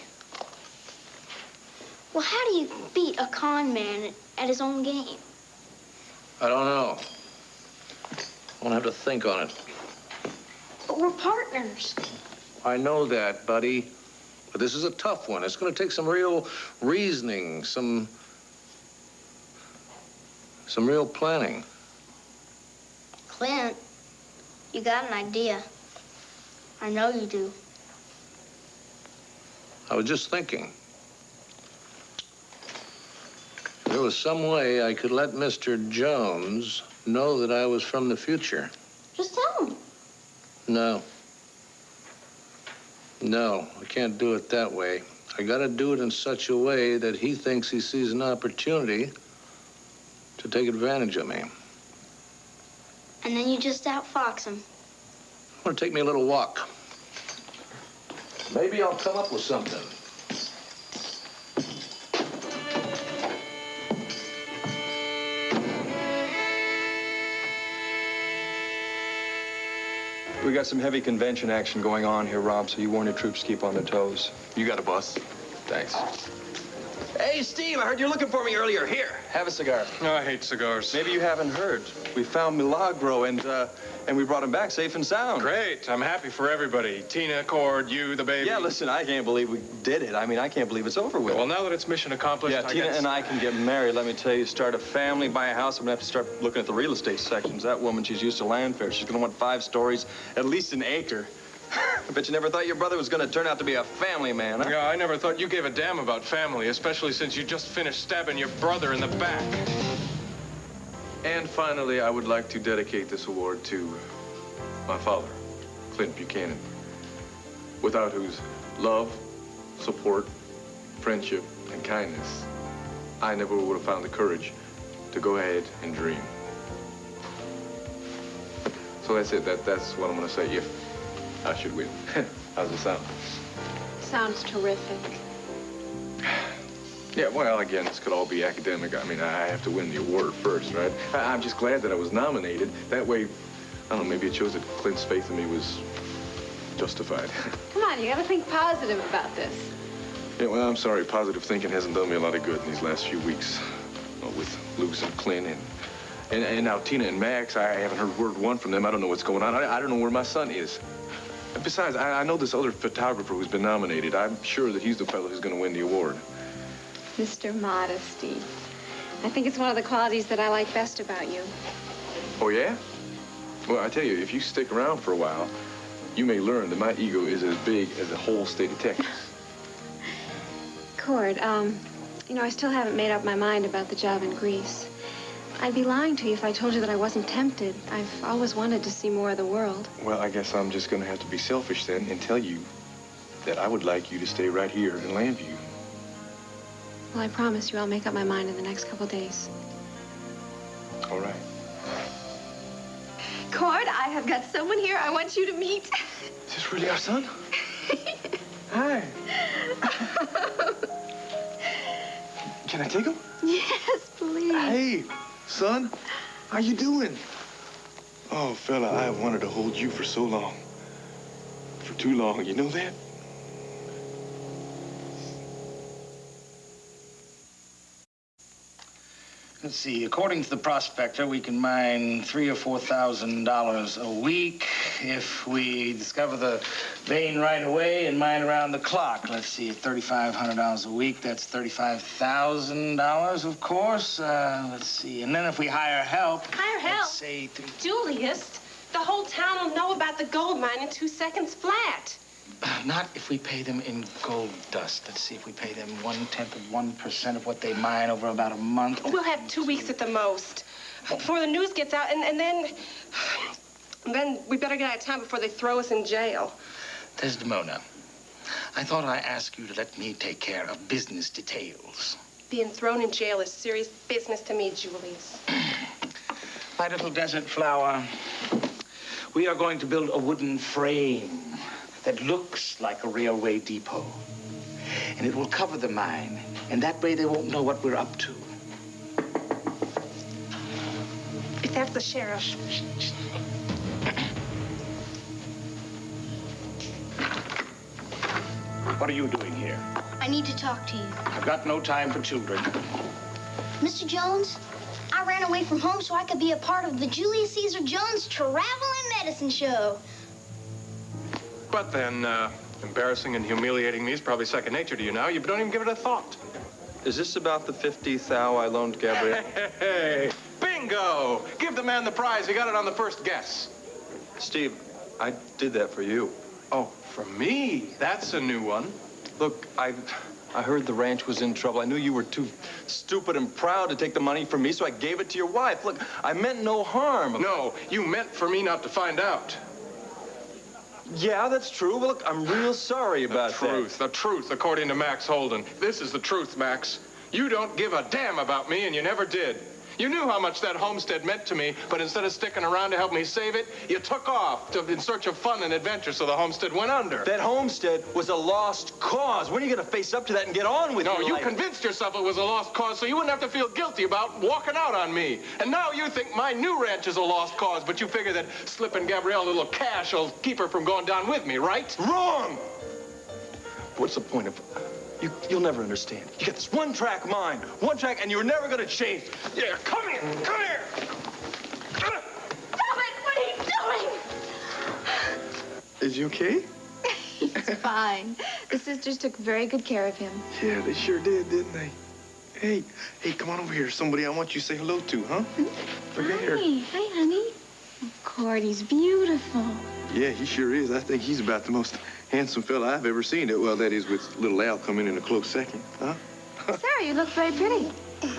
Well, how do you beat a con man at his own game? I don't know. I'm going to have to think on it. But we're partners. I know that, buddy. But this is a tough one. It's going to take some real reasoning, some real planning. Clint, you got an idea. I know you do. I was just thinking. There was some way I could let Mr. Jones know that I was from the future. Just tell him. No. No, I can't do it that way. I gotta do it in such a way that he thinks he sees an opportunity to take advantage of me. And then you just outfox him. I want to take me a little walk. Maybe I'll come up with something. We got some heavy convention action going on here, Rob, so you warn your troops to keep on their toes. You got a bus. Thanks. Hey, Steve, I heard you were looking for me earlier. Here, have a cigar. No, I hate cigars. Maybe you haven't heard. We found Milagro, and we brought him back safe and sound. Great. I'm happy for everybody. Tina, Cord, you, the baby. Yeah, listen, I can't believe we did it. I mean, I can't believe it's over with. Well, now that it's mission accomplished, yeah, Tina and I can get married. Let me tell you, start a family, buy a house. I'm going to have to start looking at the real estate sections. That woman, she's used to land fair. She's going to want 5 stories, at least an acre. I bet you never thought your brother was going to turn out to be a family man, huh? Yeah, I never thought you gave a damn about family, especially since you just finished stabbing your brother in the back. And finally, I would like to dedicate this award to my father, Clint Buchanan. without whose love, support, friendship, and kindness, I never would have found the courage to go ahead and dream. So that's it. That's what I'm going to say if I should win. How's it sound? Sounds terrific. Yeah, well, again, this could all be academic. I mean, I have to win the award first, right? I'm just glad that I was nominated. That way, I don't know, maybe it shows that Clint's faith in me was justified. Come on, you gotta think positive about this. Yeah, well, I'm sorry. Positive thinking hasn't done me a lot of good in these last few weeks. With Luce and Clint and now Tina and Max, I haven't heard word one from them. I don't know what's going on. I don't know where my son is. And besides, I know this other photographer who's been nominated. I'm sure that he's the fellow who's going to win the award. Mr. Modesty. I think it's one of the qualities that I like best about you. Oh, yeah? Well, I tell you, if you stick around for a while, you may learn that my ego is as big as the whole state of Texas. Cord, you know, I still haven't made up my mind about the job in Greece. I'd be lying to you if I told you that I wasn't tempted. I've always wanted to see more of the world. Well, I guess I'm just going to have to be selfish then and tell you that I would like you to stay right here in Lambview. Well, I promise you I'll make up my mind in the next couple days. All right. Cord, I have got someone here I want you to meet. Is this really our son? Hi. Can I take him? Yes, please. Hey, son. How you doing? Oh, fella, I wanted to hold you for so long. For too long, you know that? Let's see, according to the prospector, we can mine $3,000 or $4,000 a week if we discover the vein right away and mine around the clock. Let's see, $3,500 a week, that's $35,000, of course. Let's see, and then if we hire help... Hire help? Let's say... Julius, the whole town will know about the gold mine in 2 seconds flat. Not if we pay them in gold dust. Let's see if we pay them 1/10 of 1% of what they mine over about a month. We'll have 2 weeks at the most before the news gets out, and then we better get out of town before they throw us in jail. Desdemona, I thought I'd ask you to let me take care of business details. Being thrown in jail is serious business to me, Julius. My little desert flower, we are going to build a wooden frame that looks like a railway depot. And it will cover the mine, and that way they won't know what we're up to. If that's the sheriff. What are you doing here? I need to talk to you. I've got no time for children. Mr. Jones, I ran away from home so I could be a part of the Julius Caesar Jones Travel and Medicine Show. But then, embarrassing and humiliating me is probably second nature to you now. You don't even give it a thought. Is this about the 50 thou I loaned Gabrielle? Hey, bingo! Give the man the prize. He got it on the first guess. Steve, I did that for you. Oh, for me? That's a new one. Look, I heard the ranch was in trouble. I knew you were too stupid and proud to take the money from me, so I gave it to your wife. Look, I meant no harm. No, you meant for me not to find out. Yeah, that's true. Well, look, I'm real sorry about that. The truth, according to Max Holden. This is the truth, Max. You don't give a damn about me, and you never did. You knew how much that homestead meant to me, but instead of sticking around to help me save it, you took off in search of fun and adventure, so the homestead went under. That homestead was a lost cause. When are you going to face up to that and get on with your life? No, you convinced yourself it was a lost cause so you wouldn't have to feel guilty about walking out on me. And now you think my new ranch is a lost cause, but you figure that slipping Gabrielle a little cash will keep her from going down with me, right? Wrong! What's the point of... You'll never understand. You got this one-track mind, one track, and you're never going to change. Yeah, come here! Come here! Stop it! What are you doing? Is he okay? He's fine. The sisters took very good care of him. Yeah, they sure did, didn't they? Hey, come on over here. Somebody I want you to say hello to, huh? Look at here. Hi, honey. Oh, Cord, he's beautiful. Yeah, he sure is. I think he's about the most handsome fella I've ever seen. Well, that is with little Al coming in a close second, huh? Sarah, you look very pretty.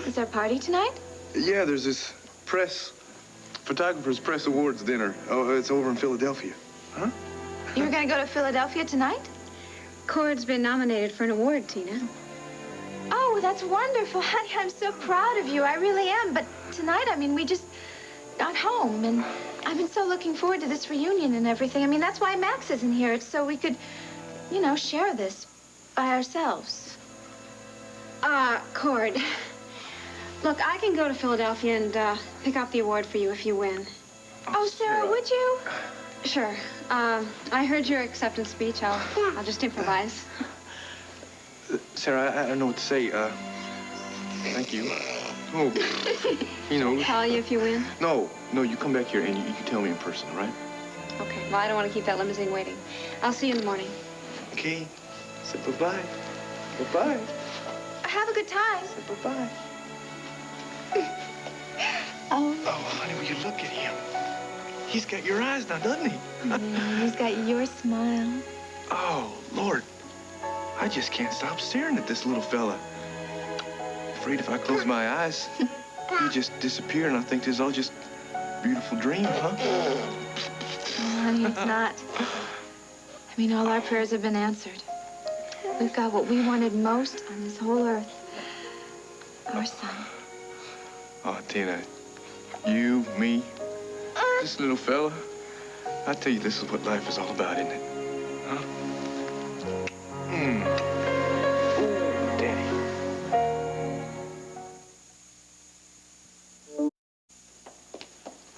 Is there a party tonight? Yeah, there's this Photographer's Press Awards dinner. Oh, it's over in Philadelphia. Huh? You were going to go to Philadelphia tonight? Cord's been nominated for an award, Tina. Oh, that's wonderful, honey. I'm so proud of you. I really am. But tonight, I mean, we just got home, and I've been so looking forward to this reunion and everything. I mean, that's why Max isn't here. It's so we could, you know, share this by ourselves. Cord. Look, I can go to Philadelphia and pick up the award for you if you win. Oh, Sarah, would you? Sure. I heard your acceptance speech. I'll just improvise. Sarah, I don't know what to say. Thank you. Oh, you know. Tell you if you win? No, you come back here and you can tell me in person, all right? Okay. Well, I don't want to keep that limousine waiting. I'll see you in the morning. Okay. Say bye-bye. Bye-bye. Have a good time. Say bye-bye. Oh, honey, will you look at him? He's got your eyes now, doesn't he? He's got your smile. Oh, Lord. I just can't stop staring at this little fella. Afraid if I close my eyes, he just disappear, and I think this is all just a beautiful dream, huh? Oh, honey, it's not. I mean, all our prayers have been answered. We've got what we wanted most on this whole earth. Our son. Oh, Tina, you, me, this little fella. I tell you, this is what life is all about, isn't it? Huh? Oh, Daddy.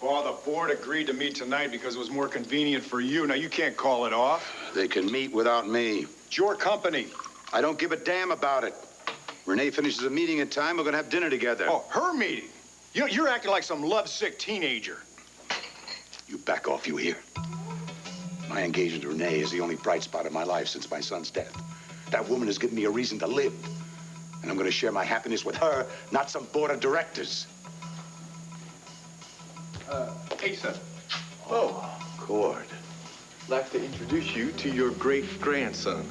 Well, the board agreed to meet tonight because it was more convenient for you. Now, you can't call it off. They can meet without me. It's your company. I don't give a damn about it. Renee finishes a meeting in time. We're going to have dinner together. Oh, her meeting? You know, you're acting like some lovesick teenager. You back off, you hear? My engagement to Renee is the only bright spot in my life since my son's death. That woman has given me a reason to live. And I'm going to share my happiness with her, not some board of directors. Asa. Oh, Cord. I'd like to introduce you to your great-grandson.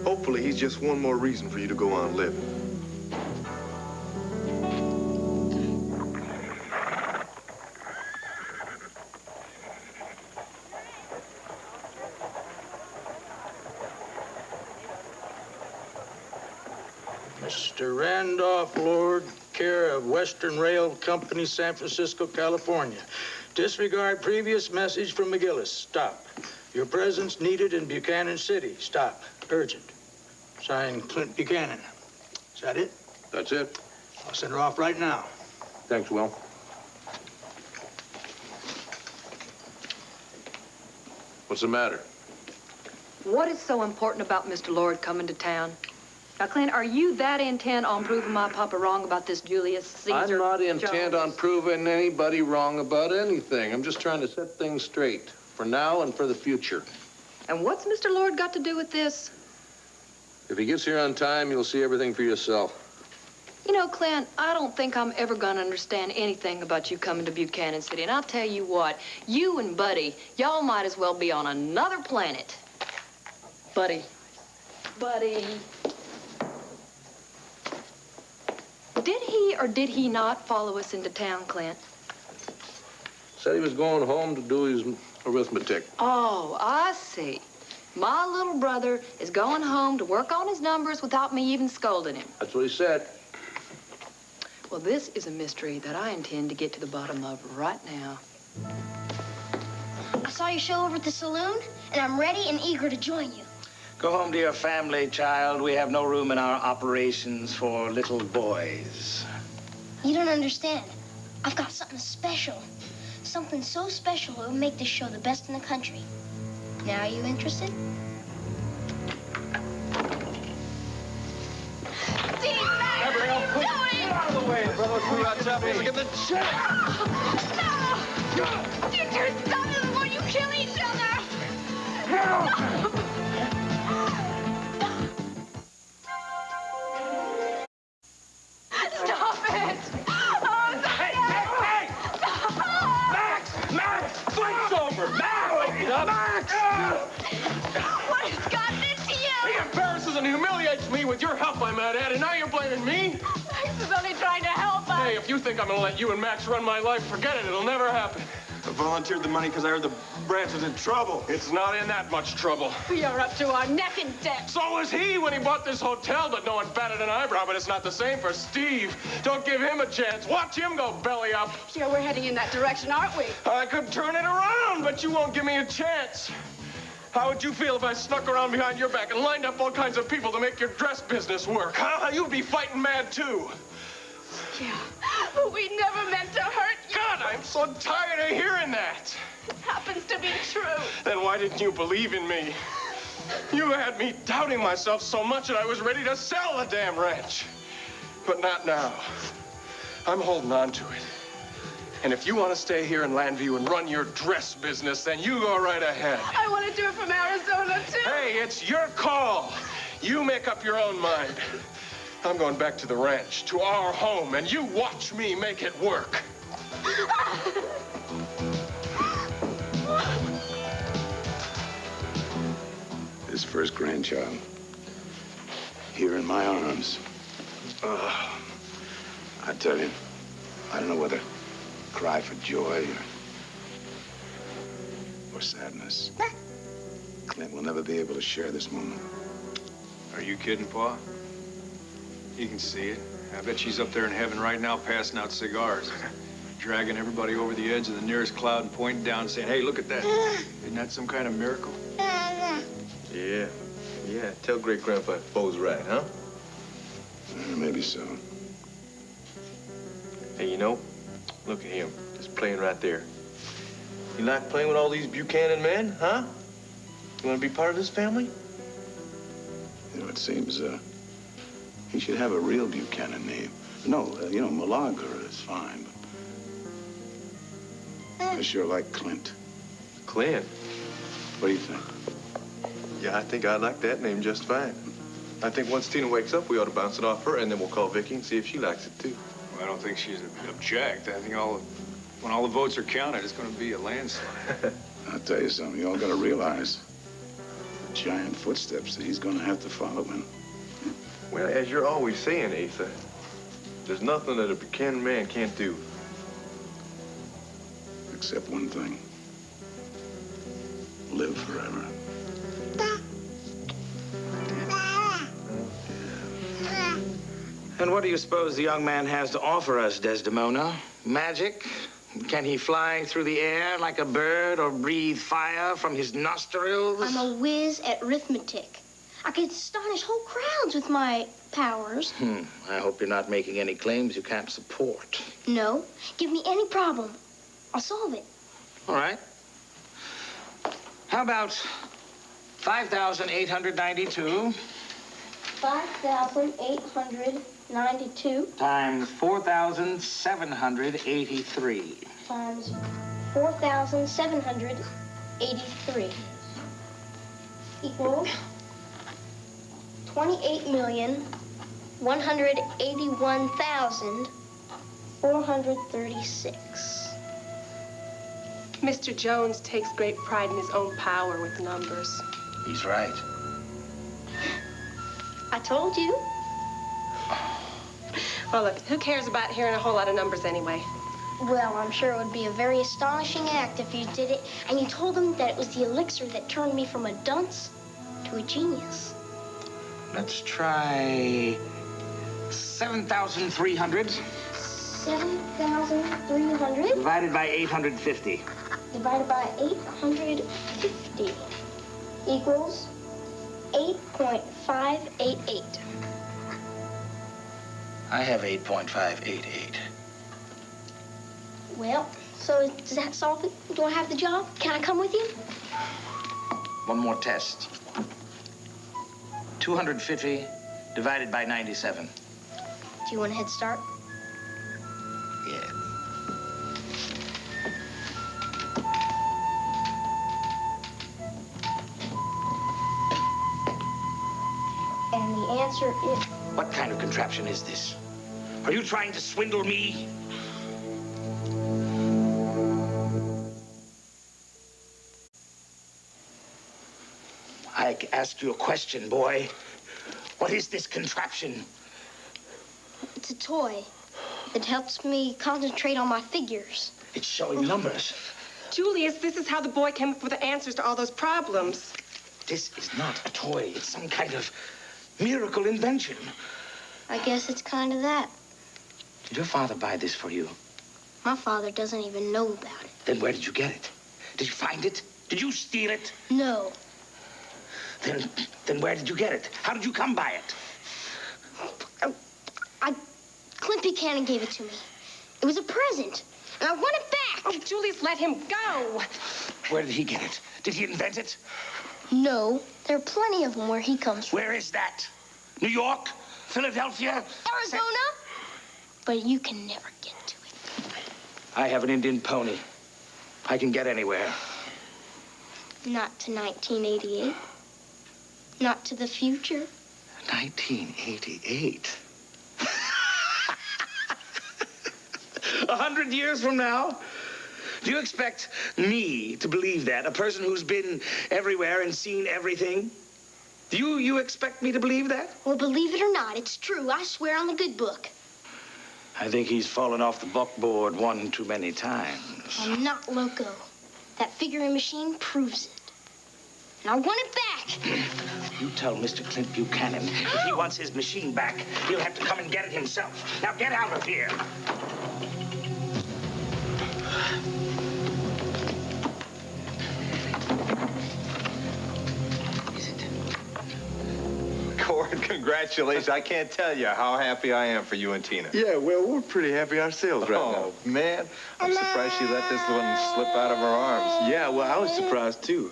Hopefully, he's just one more reason for you to go on living. Mr. Randolph Lord, care of Western Rail Company, San Francisco, California. Disregard previous message from McGillis. Stop. Your presence needed in Buchanan City. Stop. Urgent. Signed, Clint Buchanan. Is that it? That's it. I'll send her off right now. Thanks, Will. What's the matter? What is so important about Mr. Lord coming to town? Now, Clint, are you that intent on proving my papa wrong about this Julius Caesar? I'm not intent Jones? on proving anybody wrong about anything. I'm just trying to set things straight for now and for the future. And what's Mr. Lord got to do with this? If he gets here on time, you'll see everything for yourself. You know, Clint, I don't think I'm ever going to understand anything about you coming to Buchanan City. And I'll tell you what, you and Buddy, y'all might as well be on another planet. Buddy. Did he or did he not follow us into town, Clint? Said he was going home to do his arithmetic. Oh, I see. My little brother is going home to work on his numbers without me even scolding him. That's what he said. Well, this is a mystery that I intend to get to the bottom of right now. I saw your show over at the saloon, and I'm ready and eager to join you. Go home to your family, child. We have no room in our operations for little boys. You don't understand. I've got something special. Something so special it will make this show the best in the country. Now, are you interested? Gabrielle, please, get out of the way. Brother, we are champions. Get the check. No! You two stop it before you kill each other! Stop it! Oh, Hey! Max! Fight's over! Max! Max! What has gotten into you? He embarrasses and humiliates me with your help, I might add, and now you're blaming me? Max is only trying to help us. Hey, if you think I'm gonna let you and Max run my life, forget it. It'll never happen. I volunteered the money because I heard the branch was in trouble. It's not in that much trouble. We are up to our neck in debt. So was he when he bought this hotel, but no one batted an eyebrow. But it's not the same for Steve. Don't give him a chance. Watch him go belly up. Yeah, we're heading in that direction, aren't we? I could turn it around, but you won't give me a chance. How would you feel if I snuck around behind your back and lined up all kinds of people to make your dress business work, huh? You'd be fighting mad, too. Yeah, but we never meant to hurt you. God, I'm so tired of hearing that. It happens to be true. Then why didn't you believe in me? You had me doubting myself so much that I was ready to sell the damn ranch. But not now. I'm holding on to it. And if you want to stay here in Landview and run your dress business, then you go right ahead. I want to do it from Arizona, too. Hey, it's your call. You make up your own mind. I'm going back to the ranch, to our home, and you watch me make it work. His first grandchild. Here in my arms. I tell you, I don't know whether cry for joy or sadness. Clint will never be able to share this moment. Are you kidding, Pa? You can see it. I bet she's up there in heaven right now passing out cigars, dragging everybody over the edge of the nearest cloud and pointing down and saying, hey, look at that. Isn't that some kind of miracle? Yeah. Tell great-grandpa Bo's right, huh? Maybe so. Hey, you know, look at him, just playing right there. You like playing with all these Buchanan men, huh? You want to be part of this family? You know, it seems, he should have a real Buchanan name. No, you know, Malaga is fine, but I sure like Clint. Clint? What do you think? Yeah, I think I like that name just fine. I think once Tina wakes up, we ought to bounce it off her, and then we'll call Vicky and see if she likes it, too. Well, I don't think she's object. I think when all the votes are counted, it's going to be a landslide. I'll tell you something. You all got to realize the giant footsteps that he's going to have to follow in. Well, as you're always saying, Asa, there's nothing that a Buchanan man can't do. Except one thing. Live forever. And what do you suppose the young man has to offer us, Desdemona? Magic? Can he fly through the air like a bird or breathe fire from his nostrils? I'm a whiz at arithmetic. I could astonish whole crowds with my powers. I hope you're not making any claims you can't support. No. Give me any problem. I'll solve it. All right. How about 5,892 5,892 times 4,783 times 4,783 equals 28,181,436. Mr. Jones takes great pride in his own power with numbers. He's right. I told you. Well, look, who cares about hearing a whole lot of numbers anyway? Well, I'm sure it would be a very astonishing act if you did it and you told them that it was the elixir that turned me from a dunce to a genius. Let's try 7,300. 7,300 Divided by 850. divided by 850 equals 8.588. I have 8.588. Well, so does that solve it? Do I have the job? Can I come with you? One more test. 250 divided by 97. Do you want a head start? Yeah. And the answer is... What kind of contraption is this? Are you trying to swindle me? I asked you a question, boy. What is this contraption? It's a toy. It helps me concentrate on my figures. It's showing numbers. Julius, this is how the boy came up with the answers to all those problems. This is not a toy. It's some kind of miracle invention. I guess it's kind of that. Did your father buy this for you? My father doesn't even know about it. Then where did you get it? Did you find it? Did you steal it? No. Then where did you get it? How did you come by it? Clint Buchanan gave it to me. It was a present, and I want it back. Oh, Julius, let him go. Where did he get it? Did he invent it? No, there are plenty of them where he comes from. Where is that? New York? Philadelphia? Arizona? But you can never get to it. I have an Indian pony. I can get anywhere. Not to 1988. Not to the future. 1988? 100 years from now? Do you expect me to believe that? A person who's been everywhere and seen everything? Do you expect me to believe that? Well, believe it or not, it's true. I swear on the good book. I think he's fallen off the buckboard one too many times. I'm not loco. That figuring machine proves it. And I want it back. You tell Mr. Clint Buchanan if he wants his machine back, he'll have to come and get it himself. Now get out of here. Cord, congratulations. I can't tell you how happy I am for you and Tina. Yeah, well, we're pretty happy ourselves right now. Oh, man. I'm surprised she let this one slip out of her arms. Yeah, well, I was surprised, too.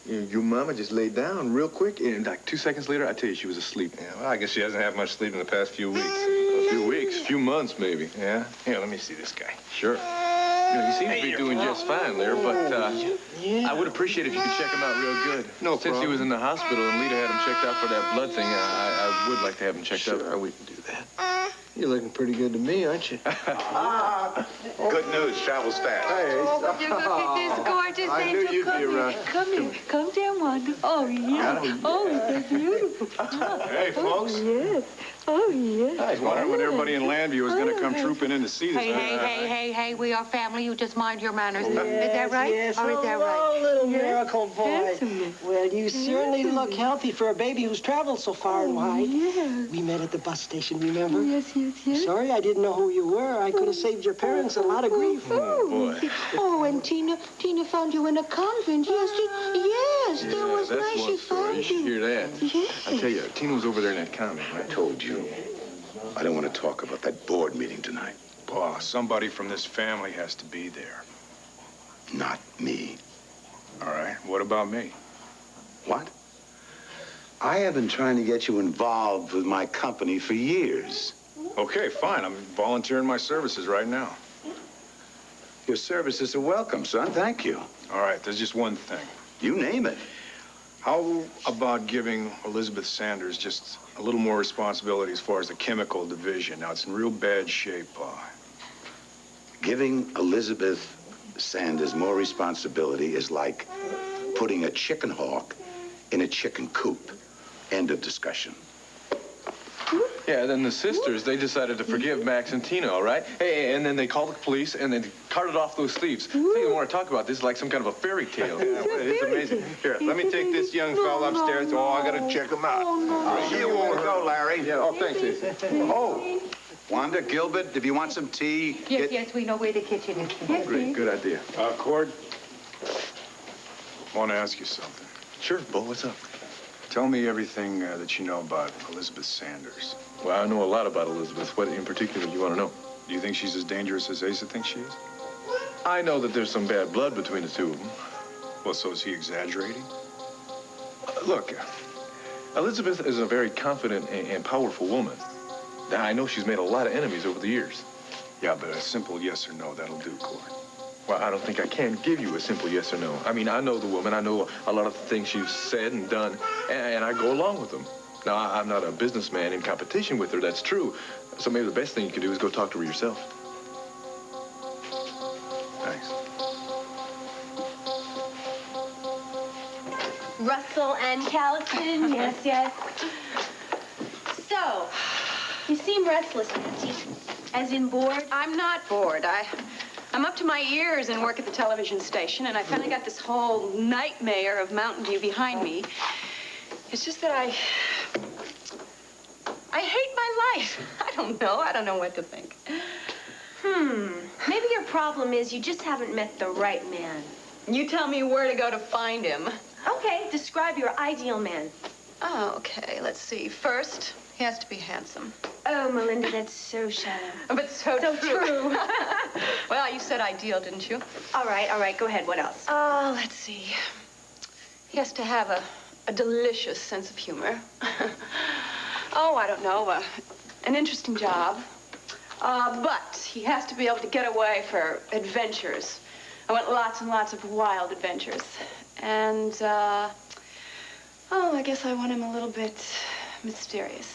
Your mama just laid down real quick, and like 2 seconds later, I tell you, she was asleep. Yeah, well, I guess she hasn't had much sleep in the past few weeks. A few weeks, a few months, maybe. Yeah? Here, let me see this guy. Sure. You know, he seems to be doing just fine there, but I would appreciate if you could check him out real good. No Since he was in the hospital and Lita had him checked out for that blood thing, I would like to have him checked out. Sure, we can do that. You're looking pretty good to me, aren't you? Good news. Travels fast. Hey. Oh, would you look at this gorgeous I knew angel? you'd Come be here. around. Come here. Come down, Wanda. Oh, yeah. Oh, they're beautiful. Hey, folks. Oh, yes. Oh, yes. I was wondering when everybody in Landview was going to come trooping in to see this. Hey, we are family. You just mind your manners. Is that right? Yes, Or is that right? hello, little Yes. miracle boy. Handsome. Well, you certainly look healthy for a baby who's traveled so far and wide. Yes. We met at the bus station, remember? Yes. Sorry I didn't know who you were. I could have saved your parents a lot of grief. Oh, boy. Oh, and Tina found you in a convent. Yes, that was that's nice. one She story. found You should you. hear that. Yes. I tell you, Tina was over there in that convent, I right? told you. I don't want to talk about that board meeting tonight. Boss, somebody from this family has to be there. Not me. All right, what about me? What? I have been trying to get you involved with my company for years. Okay, fine. I'm volunteering my services right now. Your services are welcome, son. Thank you. All right, there's just one thing. You name it. How about giving Elizabeth Sanders just a little more responsibility as far as the chemical division? Now, it's in real bad shape. Giving Elizabeth Sanders more responsibility is like putting a chicken hawk in a chicken coop. End of discussion. Yeah, then the sisters, they decided to forgive Max and Tina, all right? Hey, and then they called the police and they carted off those thieves. I don't want to talk about this like some kind of a fairy tale. It's amazing. Here, let me take this young fella upstairs. Oh, I got to check him out. You won't go, Larry. Yeah, oh, thanks, Izzy. Oh, Wanda, Gilbert, if you want some tea... Yes, we know where the kitchen is. Great, good idea. Cord, I want to ask you something. Sure, Bo, what's up? Tell me everything that you know about Elizabeth Sanders. Well, I know a lot about Elizabeth. What in particular do you want to know? Do you think she's as dangerous as Asa thinks she is? I know that there's some bad blood between the two of them. Well, so is he exaggerating? Look, Elizabeth is a very confident and powerful woman. Now, I know she's made a lot of enemies over the years. Yeah, but a simple yes or no, that'll do, Cord. Well, I don't think I can give you a simple yes or no. I mean, I know the woman. I know a lot of the things she's said and done, and I go along with them. Now, I'm not a businessman in competition with her, that's true. So maybe the best thing you can do is go talk to her yourself. Thanks. Russell and Calton, yes. So, you seem restless, Nancy. As in bored? I'm not bored. I'm up to my ears in work at the television station, and I finally got this whole nightmare of Mountain View behind me. It's just that I hate my life. I don't know what to think. Maybe your problem is you just haven't met the right man. You tell me where to go to find him. Okay, describe your ideal man. Oh, okay, let's see. First, he has to be handsome. Oh, Melinda, that's so shallow. But so true. Well, you said ideal, didn't you? All right, go ahead. What else? Let's see. He has to have a delicious sense of humor. I don't know, an interesting job. But he has to be able to get away for adventures. I want lots and lots of wild adventures. And, I guess I want him a little bit mysterious.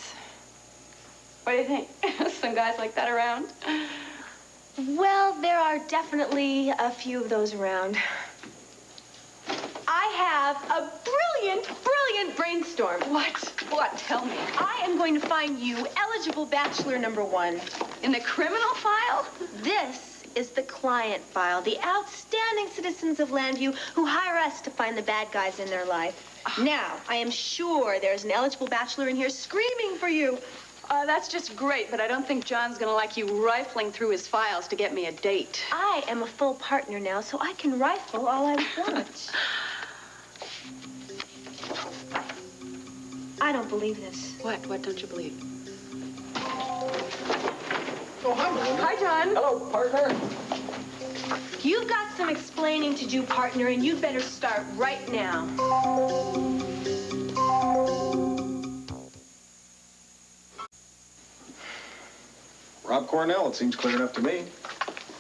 What do you think? Some guys like that around? Well, there are definitely a few of those around. I have a brilliant brainstorm. What? Tell me. I am going to find you eligible bachelor number 1. In the criminal file? This is the client file, the outstanding citizens of Landview who hire us to find the bad guys in their life. Now, I am sure there's an eligible bachelor in here screaming for you. That's just great, but I don't think John's gonna like you rifling through his files to get me a date. I am a full partner now, so I can rifle all I want. I don't believe this. What? What don't you believe? Oh, hi, Melinda. Hi, John. Hello, partner. You've got some explaining to do, partner, and you'd better start right now. Rob Cornell, it seems clear enough to me.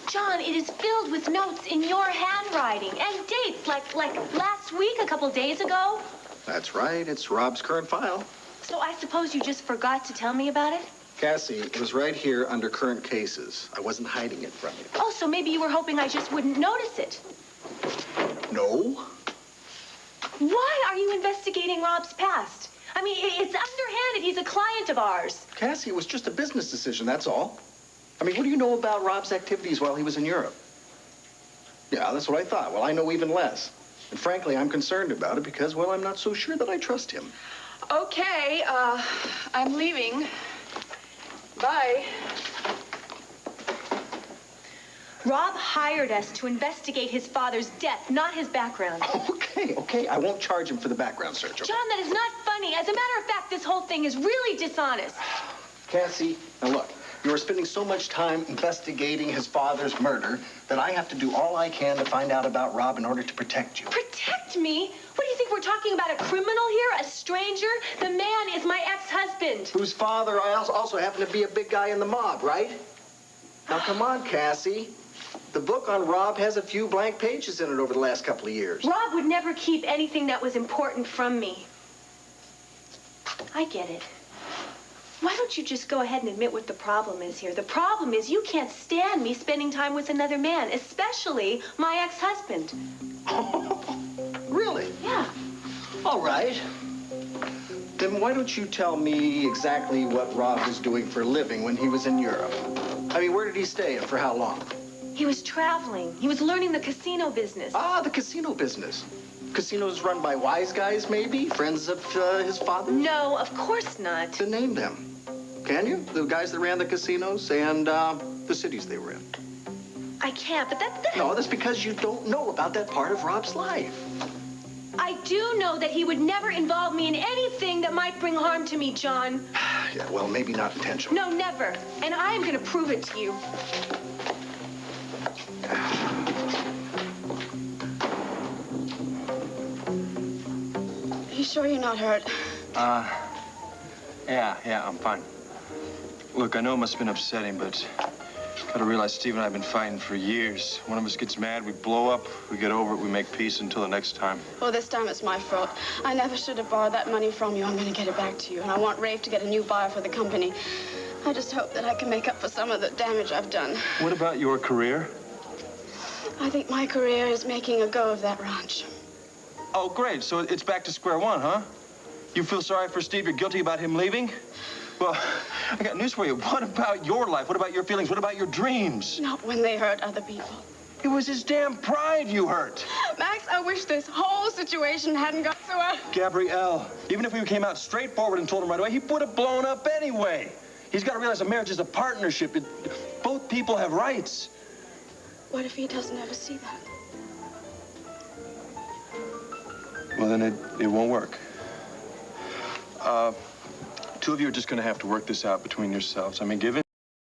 John, it is filled with notes in your handwriting and dates, like last week, a couple days ago. That's right. It's Rob's current file. So I suppose you just forgot to tell me about it? Cassie, it was right here under current cases. I wasn't hiding it from you. Oh, so maybe you were hoping I just wouldn't notice it. No. Why are you investigating Rob's past? I mean, it's underhanded. He's a client of ours. Cassie, it was just a business decision, that's all. I mean, what do you know about Rob's activities while he was in Europe? Yeah, that's what I thought. Well, I know even less. And frankly, I'm concerned about it because, well, I'm not so sure that I trust him. Okay, I'm leaving. Bye. Rob hired us to investigate his father's death, not his background. Okay. I won't charge him for the background search. Okay? John, that is not funny. As a matter of fact, this whole thing is really dishonest. Cassie, now look, you're spending so much time investigating his father's murder that I have to do all I can to find out about Rob in order to protect you. Protect me? What do you think we're talking about? A criminal here? A stranger? The man is my ex-husband. Whose father also happened to be a big guy in the mob, right? Now, come on, Cassie. The book on Rob has a few blank pages in it over the last couple of years. Rob would never keep anything that was important from me. I get it. Why don't you just go ahead and admit what the problem is here? The problem is you can't stand me spending time with another man, especially my ex-husband. Really? Yeah. All right. Then why don't you tell me exactly what Rob was doing for a living when he was in Europe? I mean, where did he stay and for how long? He was traveling. He was learning the casino business. Ah, the casino business. Casinos run by wise guys, maybe? Friends of his father? No, of course not. Then name them. Can you? The guys that ran the casinos and the cities they were in. I can't, but that... No, that's because you don't know about that part of Rob's life. I do know that he would never involve me in anything that might bring harm to me, John. Yeah, well, maybe not intentionally. No, never. And I am going to prove it to you. You sure you're not hurt? Yeah, I'm fine. Look, I know it must have been upsetting, but gotta realize Steve and I have been fighting for years. One of us gets mad, we blow up, we get over it, we make peace until the next time. Well, this time it's my fault. I never should have borrowed that money from you. I'm going to get it back to you, and I want Rafe to get a new buyer for the company. I just hope that I can make up for some of the damage I've done. What about your career? I think my career is making a go of that ranch. Oh, great. So it's back to square one, huh? You feel sorry for Steve? You're guilty about him leaving? Well, I got news for you. What about your life? What about your feelings? What about your dreams? Not when they hurt other people. It was his damn pride you hurt. Max, I wish this whole situation hadn't gone so well. Gabrielle, even if we came out straightforward and told him right away, he would have blown up anyway. He's got to realize a marriage is a partnership. Both people have rights. What if he doesn't ever see that? Well, then it won't work. Two of you are just going to have to work this out between yourselves. I mean, give in